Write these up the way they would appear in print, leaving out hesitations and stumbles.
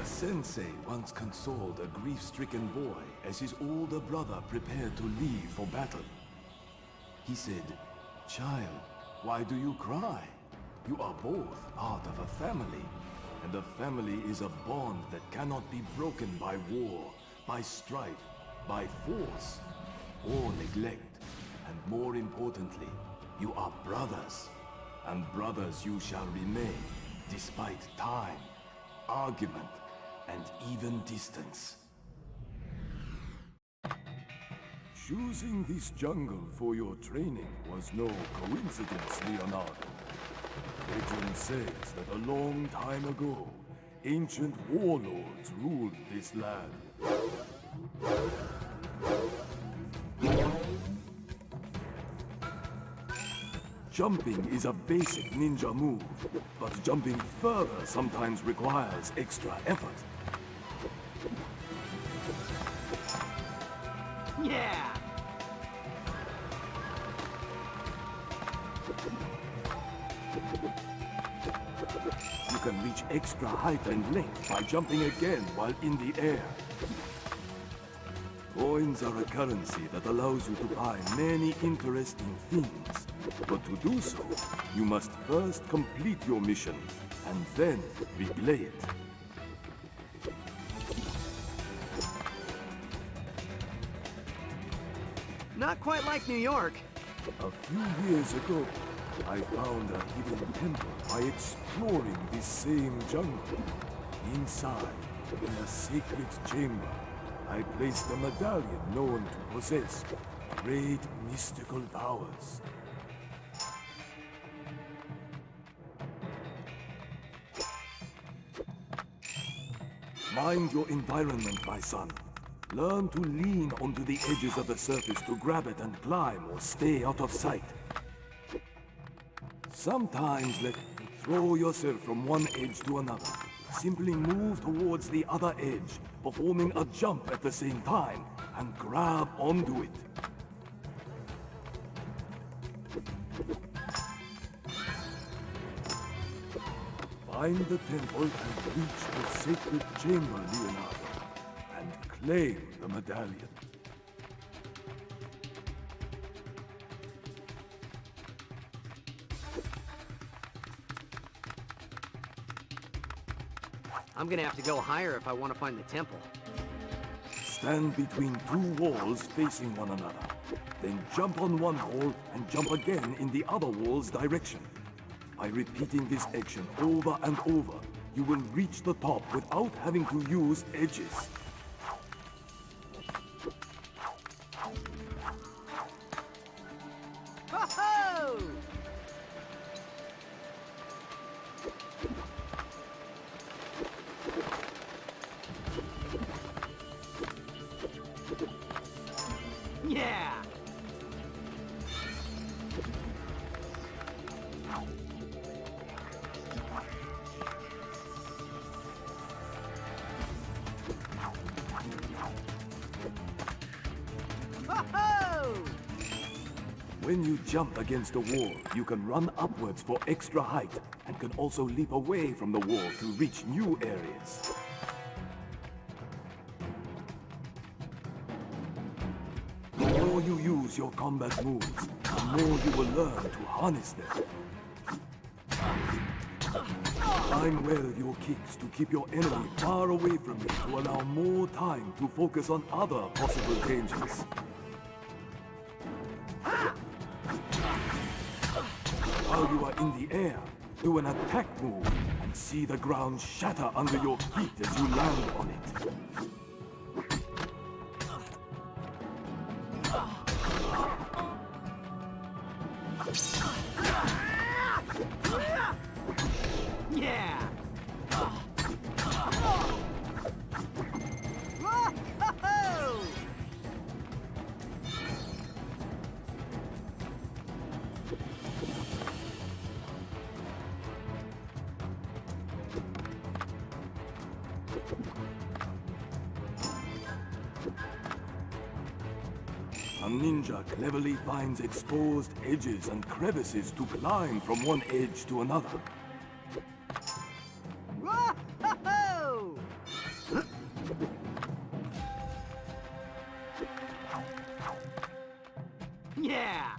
Sensei once consoled a grief-stricken boy as his older brother prepared to leave for battle. He said, "Child, why do you cry? You are both part of a family, and a family is a bond that cannot be broken by war, by strife, by force, or neglect. And more importantly, you are brothers, and brothers you shall remain, despite time, argument, and even distance." Choosing this jungle for your training was no coincidence, Leonardo. Legend says that a long time ago, ancient warlords ruled this land. Jumping is a basic ninja move, but jumping further sometimes requires extra effort. Yeah! You can reach extra height and length by jumping again while in the air. Coins are a currency that allows you to buy many interesting things. But to do so, you must first complete your mission, and then replay it. Not quite like New York. A few years ago, I found a hidden temple by exploring this same jungle. Inside, in a sacred chamber, I placed a medallion known to possess great mystical powers. Mind your environment, my son. Learn to lean onto the edges of the surface to grab it and climb or stay out of sight. Sometimes let you throw yourself from one edge to another. Simply move towards the other edge, performing a jump at the same time, and grab onto it. Find the temple and reach the sacred chamber, Leonardo, and claim the medallion. I'm gonna have to go higher if I want to find the temple. Stand between two walls facing one another. Then jump on one wall and jump again in the other wall's direction. By repeating this action over and over, you will reach the top without having to use edges. Ho-ho! When you jump against a wall, you can run upwards for extra height, and can also leap away from the wall to reach new areas. The more you use your combat moves, the more you will learn to harness them. Time well your kicks to keep your enemy far away from you to allow more time to focus on other possible dangers. While you are in the air, do an attack move and see the ground shatter under your feet as you land on it. Yeah! A ninja cleverly finds exposed edges and crevices to climb from one edge to another. Whoa! Yeah!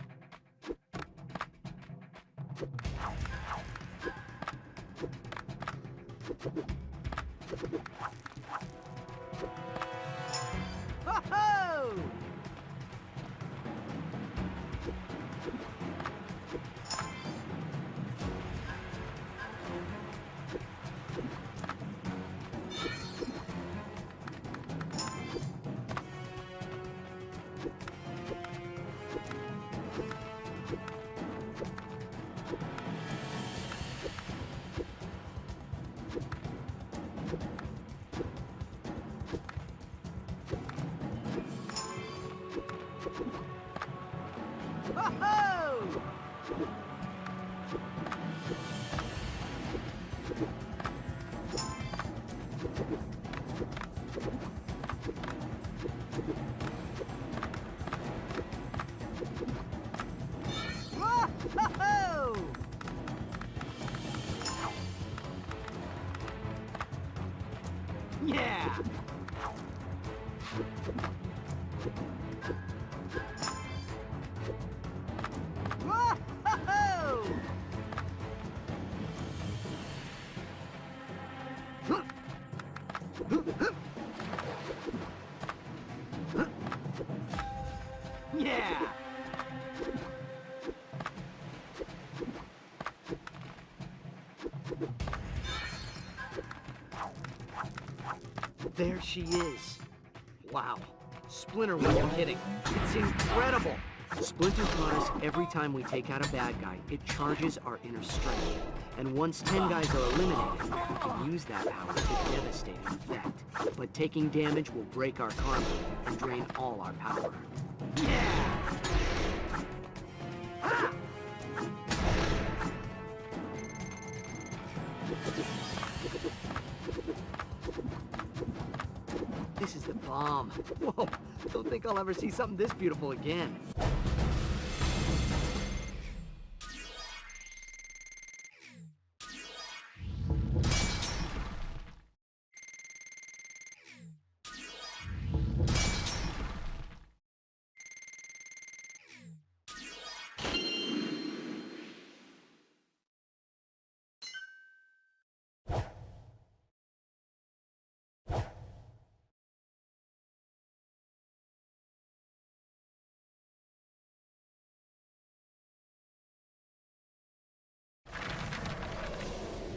Ho-ho! Ho-ho! Whoa-ho-ho! Yeah! Whoa-ho-ho! Yeah! There she is. Wow. Splinter wasn't kidding. It's incredible. Splinter taught us every time we take out a bad guy, it charges our inner strength. And once 10 guys are eliminated, we can use that power to devastating effect. But taking damage will break our karma and drain all our power. Yeah! Ah! This is the bomb. Whoa, don't think I'll ever see something this beautiful again.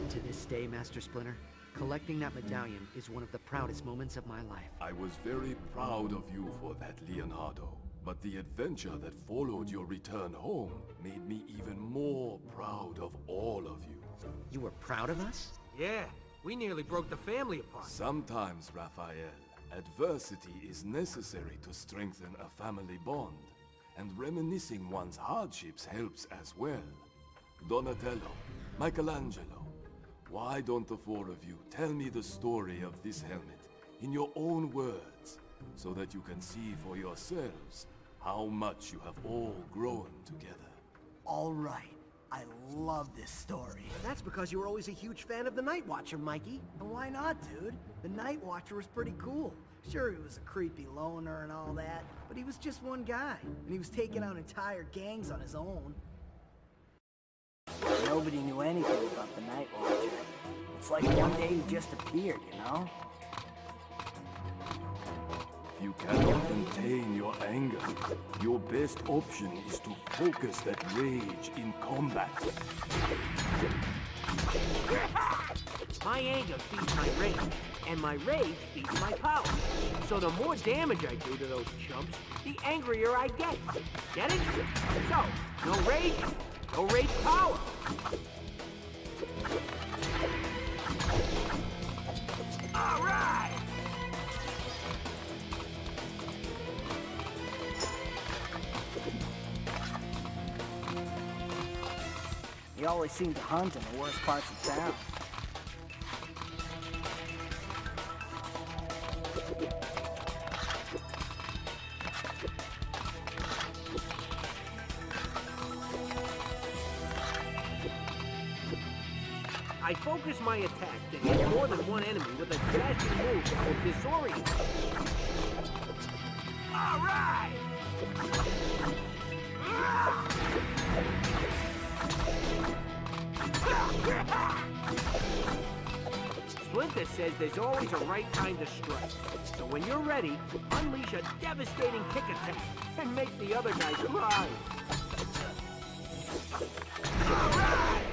To this day, Master Splinter, collecting that medallion is one of the proudest moments of my life. I was very proud of you for that, Leonardo. But the adventure that followed your return home made me even more proud of all of you. You were proud of us? Yeah, we nearly broke the family apart. Sometimes, Raphael, adversity is necessary to strengthen a family bond. And reminiscing one's hardships helps as well. Donatello, Michelangelo, why don't the four of you tell me the story of this helmet in your own words, so that you can see for yourselves how much you have all grown together. All right. I love this story. That's because you were always a huge fan of the Night Watcher, Mikey. And why not, dude? The Night Watcher was pretty cool. Sure, he was a creepy loner and all that, but he was just one guy, and he was taking out entire gangs on his own. Nobody knew anything about the Night Watcher. It's like one day he just appeared, you know? If you cannot contain your anger, your best option is to focus that rage in combat. My anger feeds my rage, and my rage feeds my power. So the more damage I do to those chumps, the angrier I get. Get it? So, no rage power. All right! He always seemed to hunt in the worst parts of town. I focus my attack to hit more than one enemy with a dashing move that will disorient them. All right! Splinter says there's always a right time to strike. So when you're ready, unleash a devastating kick attack and make the other guy cry. All right!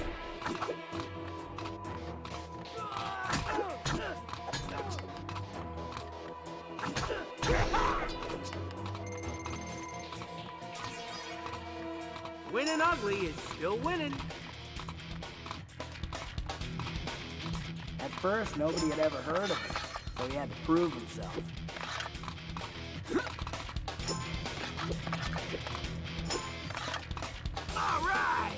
Winning ugly is still winning. At first, nobody had ever heard of him, so he had to prove himself. All right!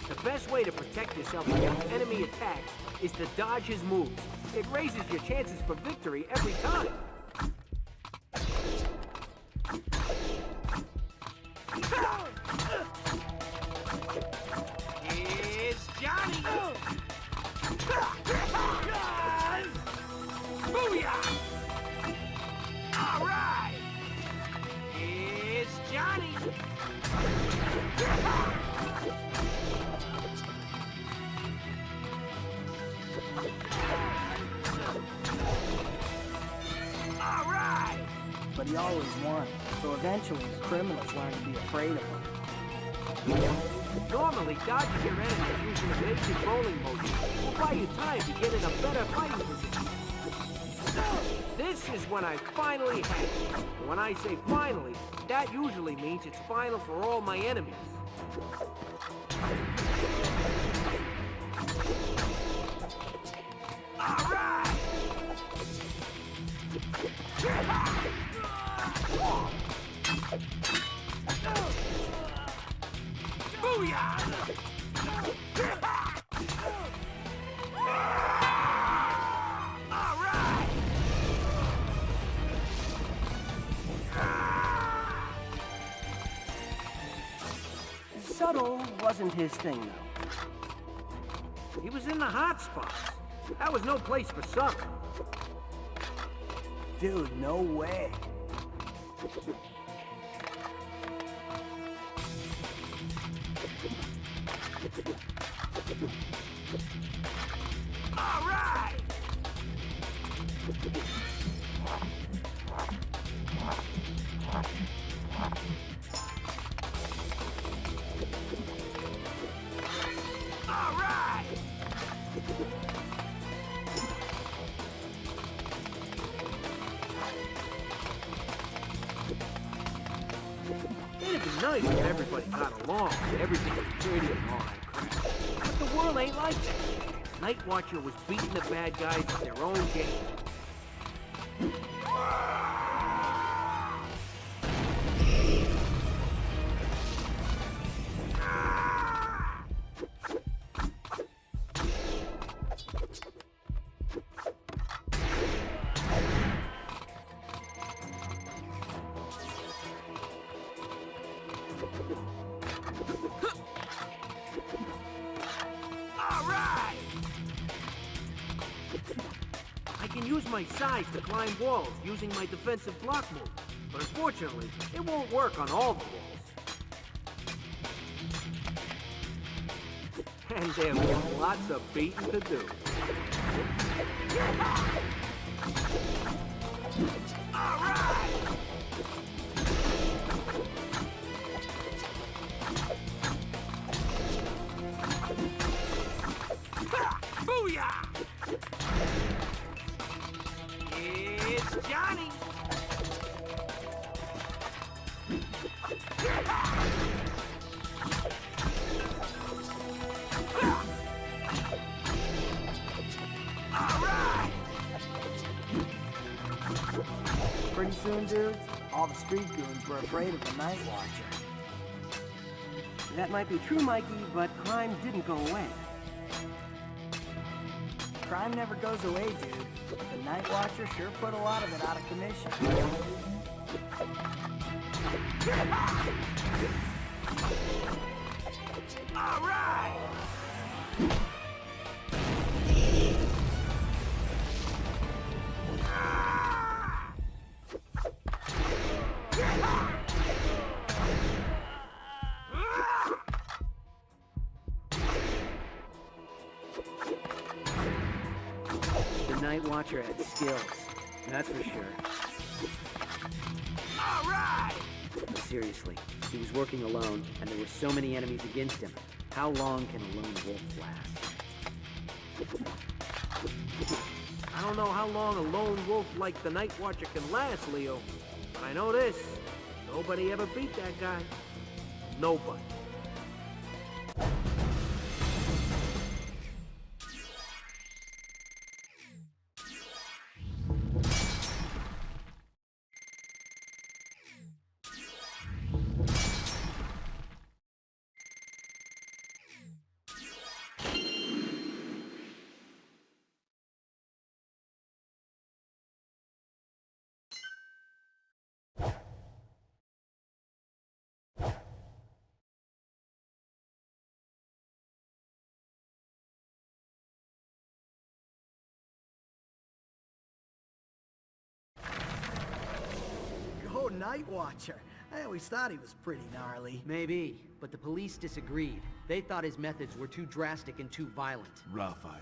The best way to protect yourself against enemy attacks is to dodge his moves. It raises your chances for victory every time. It's Johnny! Booyah! All right! It's Johnny! All right! But he always won, so eventually the criminals learned to be afraid of him. Normally, dodging your enemies using a basic rolling motion will buy you time to get in a better fighting position. This is when I finally had it. And when I say finally, that usually means it's final for all my enemies. All right! Booyah! All right! Subtle wasn't his thing, though. He was in the hot spots. That was no place for subtle. Dude, no way. All right! All right! It'd be nice if everybody got along and everything was pretty and all that crap. But the world ain't like that. Night Watcher was beating the bad guys at their own game. use my size to climb walls using my defensive block move. But unfortunately, it won't work on all the walls. And there's lots of beating to do. All right! Booyah! It's Johnny! Pretty soon, dudes, all the street goons were afraid of the Night Watcher. That might be true, Mikey, but crime didn't go away. Crime never goes away, dude. But the Night Watcher sure put a lot of it out of commission. All right! The Night Watcher had skills, that's for sure. All right! Seriously, he was working alone, and there were so many enemies against him. How long can a lone wolf last? I don't know how long a lone wolf like the Night Watcher can last, Leo. But I know this. Nobody ever beat that guy. Nobody. Go Night Watcher. I always thought he was pretty gnarly. Maybe, but the police disagreed. They thought his methods were too drastic and too violent. Raphael,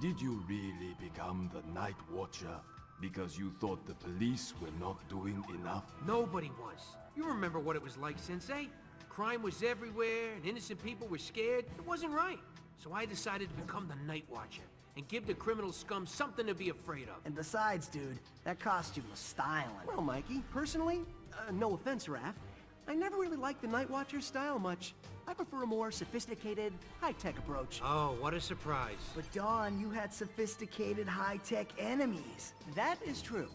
did you really become the Night Watcher because you thought the police were not doing enough? Nobody was. You remember what it was like, Sensei? Crime was everywhere, and innocent people were scared. It wasn't right. So I decided to become the Night Watcher and give the criminal scum something to be afraid of. And besides, dude, that costume was styling. Well, Mikey, personally, no offense, Raph, I never really liked the Night Watcher's style much. I prefer a more sophisticated, high-tech approach. Oh, what a surprise. But Dawn, you had sophisticated, high-tech enemies. That is true.